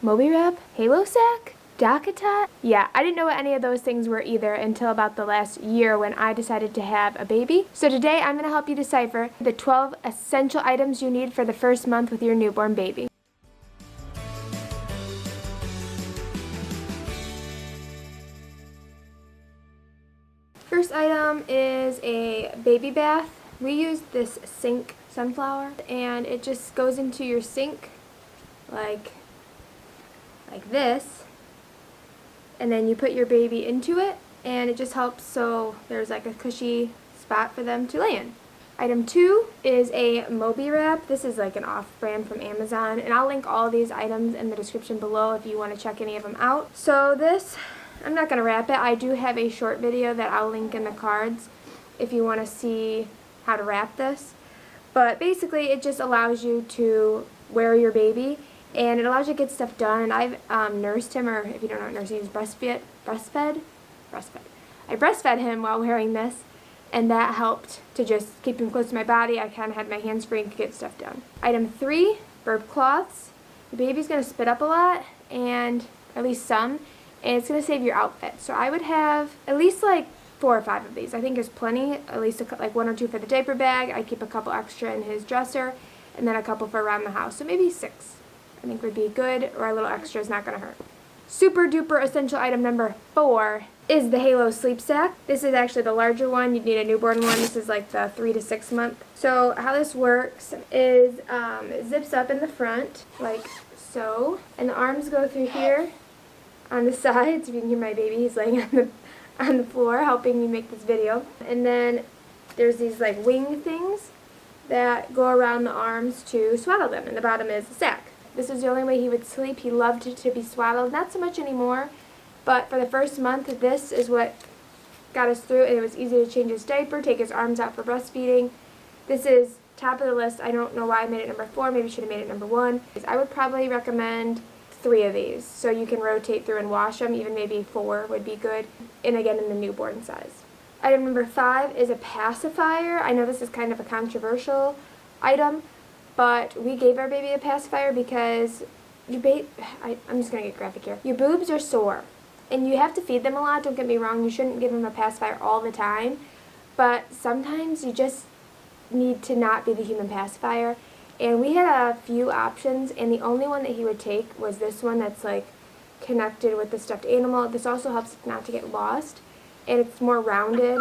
babywrap, halo sack, Dakatot. Yeah, I didn't know what any of those things were either until about the last year when I decided to have a baby. So today I'm going to help you decipher the 12 essential items you need for the first month with your newborn baby. First item is a baby bath. We use this sink sunflower, and it just goes into your sink like this, and then you put your baby into it, and it just helps so there's like a cushy spot for them to lay in. Item 2 is a babywrap. This is like an off-brand from Amazon, and I'll link all of these items in the description below if you want to check any of them out. So this, I'm not going to wrap it. I do have a short video that I'll link in the cards if you want to see how to wrap this. But basically it just allows you to wear your baby, and it allows you to get stuff done. And I've nursed him, or if you don't know what nursing is, breastfed. I breastfed him while wearing this, and that helped to just keep him close to my body. I kind of had my hands free and could get stuff done. Item 3, burp cloths. The baby's going to spit up a lot, and at least some, and it's going to save your outfit. So I would have at least like 4 or 5 of these. I think there's plenty, at least like 1 or 2 for the diaper bag. I keep a couple extra in his dresser, and then a couple for around the house. So maybe 6 I think would be good, or a little extra is not going to hurt. Super duper essential item number 4 is the Halo sleep sack. This is actually the larger one. You'd need a newborn one. This is like the 3 to 6 month. So how this works is it zips up in the front like so, and the arms go through here on the sides. If you can hear my baby, he's laying on the floor helping me make this video. And then there's these like wing things that go around the arms to swaddle them, and the bottom is the sack. This is the only way he would sleep. He loved to be swaddled. Not so much anymore, but for the first month, this is what got us through, and it was easy to change his diaper, take his arms out for breastfeeding. This is top of the list. I don't know why I made it number 4. Maybe should have made it number 1. I would probably recommend 3 of these, so you can rotate through and wash them. Even maybe 4 would be good, and again in the newborn size. Item number 5 is a pacifier. I know this is kind of a controversial item, but we gave our baby a pacifier because I'm just going to get graphic here. Your boobs are sore, and you have to feed them a lot. Don't get me wrong, you shouldn't give them a pacifier all the time, but sometimes you just need to not be the human pacifier. And we had a few options, and the only one that he would take was this one that's like connected with the stuffed animal. This also helps not to get lost, and it's more rounded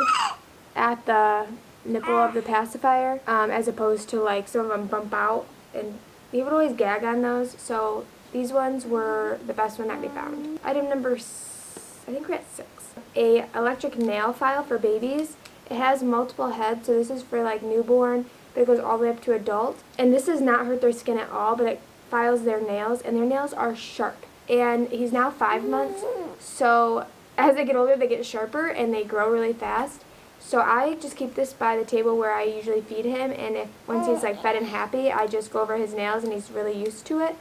at the nipple of the pacifier, as opposed to like some of them bump out, and he would always gag on those. So these ones were the best one that we found. Item number, I think we're at 6. A electric nail file for babies. It has multiple heads, so this is for like newborn, but it goes all the way up to adult. And this does not hurt their skin at all, but it files their nails, and their nails are sharp. And he's now 5 months, so as they get older, they get sharper and they grow really fast. So I just keep this by the table where I usually feed him, and if once he's like fed and happy, I just go over his nails, and he's really used to it.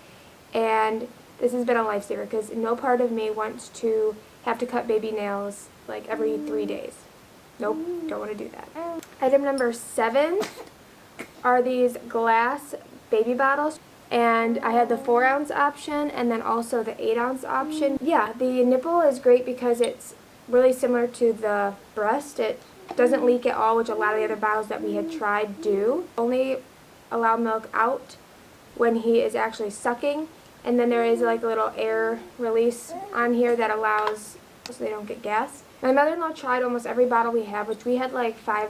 And this has been a lifesaver because no part of me wants to have to cut baby nails like every 3 days. Nope, don't want to do that. Item number 7 are these glass baby bottles, and I had the 4-ounce option and then also the 8-ounce option. Yeah, the nipple is great because it's really similar to the breast. It doesn't leak at all, which a lot of the other bottles that we had tried do. Only allow milk out when he is actually sucking, and then there is like a little air release on here that allows so they don't get gas. My mother-in-law tried almost every bottle we have, which we had like 5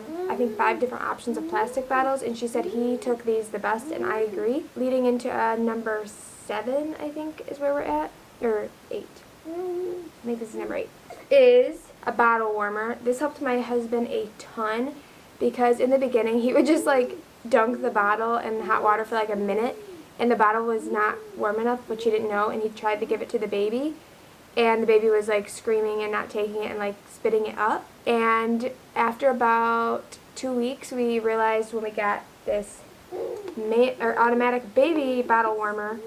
different options of plastic bottles, and she said he took these the best, and I agree. Leading into number 7, I think is where we're at, or 8. I think this is number 8. Is a bottle warmer. This helped my husband a ton because in the beginning he would just like dunk the bottle in hot water for like a minute, and the bottle was not warm enough, which he didn't know, and he tried to give it to the baby, and the baby was like screaming and not taking it and like spitting it up. And after about 2 weeks, we realized when we got this automatic baby bottle warmer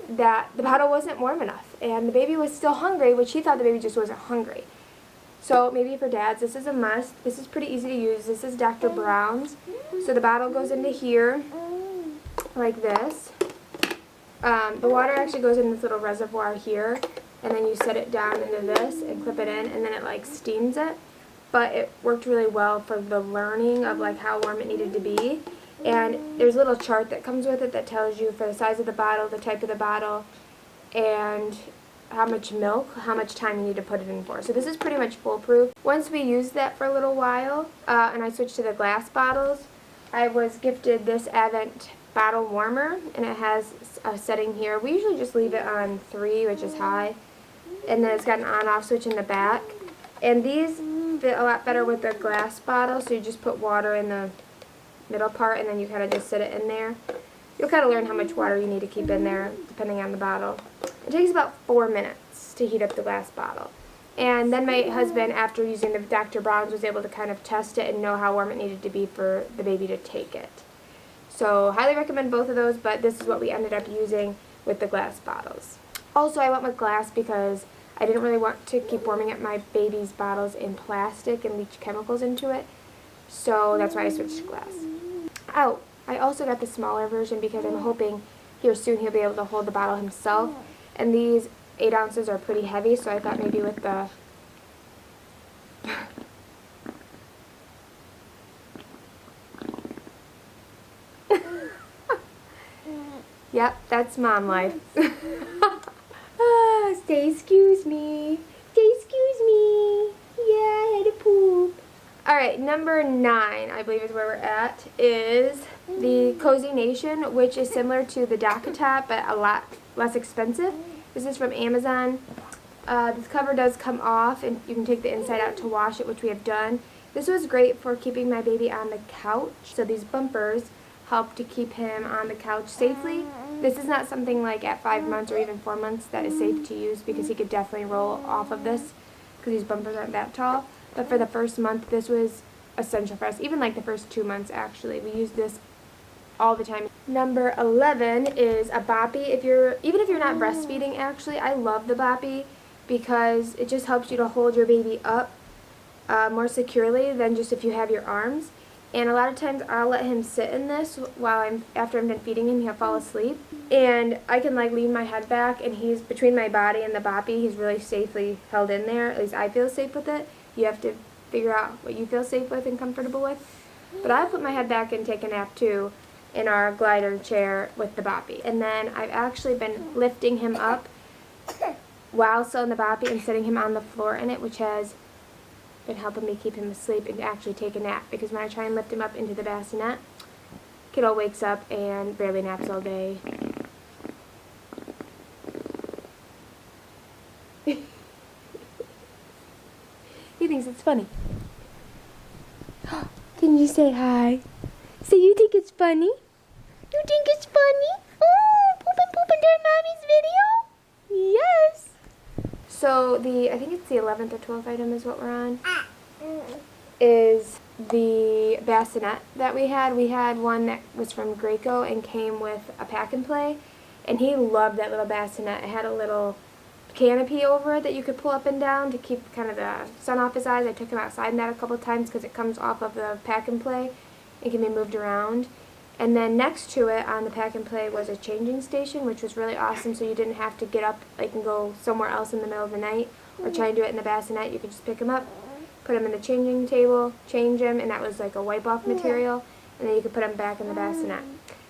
that the bottle wasn't warm enough, and the baby was still hungry, which he thought the baby just wasn't hungry. So maybe for dads, this is a must. This is pretty easy to use. This is Dr. Brown's. So the bottle goes into here like this, The water actually goes in this little reservoir here, and then you set it down into this and clip it in, and then it like steams it. But it worked really well for the learning of like how warm it needed to be. And there's a little chart that comes with it that tells you for the size of the bottle, the type of the bottle, and how much milk, how much time you need to put it in for. So this is pretty much foolproof. Once we used that for a little while, and I switched to the glass bottles, I was gifted this Advent bottle warmer, and it has a setting here. We usually just leave it on 3, which is high, and then it's got an on-off switch in the back. And these fit a lot better with the glass bottle, so you just put water in the middle part, and then you kind of just sit it in there. You'll kind of learn how much water you need to keep in there, depending on the bottle. It takes about 4 minutes to heat up the glass bottle. And then my husband, after using the Dr. Brown's, was able to kind of test it and know how warm it needed to be for the baby to take it. So highly recommend both of those, but this is what we ended up using with the glass bottles. Also, I went with glass because I didn't really want to keep warming up my baby's bottles in plastic and leach chemicals into it. So that's why I switched to glass. Oh, I also got the smaller version because I'm hoping here soon he'll be able to hold the bottle himself. And these 8 ounces are pretty heavy, so I thought maybe with the Yep, that's mom life. Say excuse me. Say excuse me. Yeah, I had to poop. Alright, number 9, I believe is where we're at, is the Cozy Nation, which is similar to the DockATop, but a lot less expensive. This is from Amazon. This cover does come off, and you can take the inside out to wash it, which we have done. This was great for keeping my baby on the couch. So these bumpers help to keep him on the couch safely. This is not something like at 5 months or even 4 months that is safe to use, because he could definitely roll off of this because these bumpers aren't that tall. But for the first month, this was essential for us. Even like the first 2 months, actually. We used this all the time. Number 11 is a boppy. Even if you're not breastfeeding, actually, I love the boppy because it just helps you to hold your baby up more securely than just if you have your arms. And a lot of times I'll let him sit in this after I'm done feeding him. He'll fall asleep, and I can like lean my head back, and he's between my body and the boppy. He's really safely held in there. At least I feel safe with it. You have to figure out what you feel safe with and comfortable with. But I put my head back and take a nap too in our glider chair with the boppy. And then I've actually been lifting him up while still in the boppy and setting him on the floor in it, which has been helping me keep him asleep and actually take a nap. Because when I try and lift him up into the bassinet, kiddo wakes up and barely naps all day. He thinks it's funny. Can you say hi? Say you think it's funny? You think it's funny? Oh, pooping during mommy's video? Yes. So I think it's the 11th or 12th item is what we're on, is the bassinet that we had. We had one that was from Graco and came with a pack and play, and he loved that little bassinet. It had a little canopy over it that you could pull up and down to keep kind of the sun off his eyes. I took him outside in that a couple of times because it comes off of the pack and play and can be moved around. And then next to it on the pack and play was a changing station, which was really awesome, so you didn't have to get up like and go somewhere else in the middle of the night or try and do it in the bassinet. You could just pick him up, put him in the changing table, change him, and that was like a wipe-off material, and then you could put him back in the bassinet.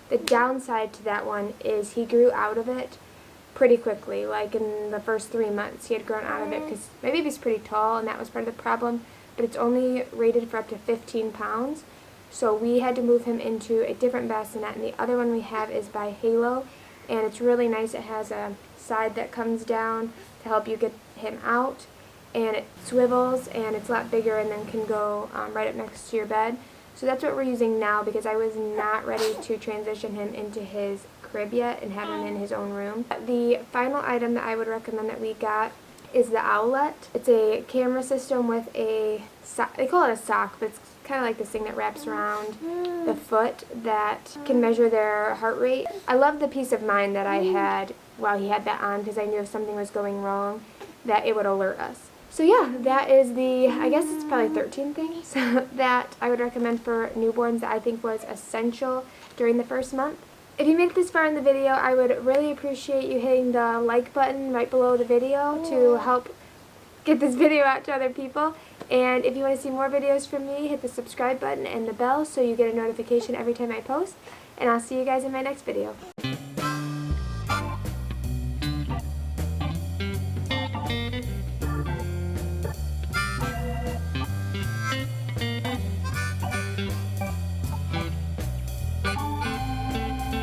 The downside to that one is he grew out of it pretty quickly. Like in the first 3 months he had grown out of it because my baby's pretty tall, and that was part of the problem, but it's only rated for up to 15 pounds. So we had to move him into a different bassinet, and the other one we have is by Halo, and it's really nice. It has a side that comes down to help you get him out, and it swivels, and it's a lot bigger and then can go right up next to your bed. So that's what we're using now because I was not ready to transition him into his crib yet and have him in his own room. The final item that I would recommend that we got is the Owlet. It's a camera system with a sock. They call it a sock, but it's kind of like this thing that wraps around the foot that can measure their heart rate. I love the peace of mind that I had while he had that on because I knew if something was going wrong that it would alert us. So yeah, that is I guess it's probably 13 things that I would recommend for newborns that I think was essential during the first month. If you made it this far in the video, I would really appreciate you hitting the like button right below the video to help get this video out to other people. And if you want to see more videos from me, hit the subscribe button and the bell so you get a notification every time I post. And I'll see you guys in my next video.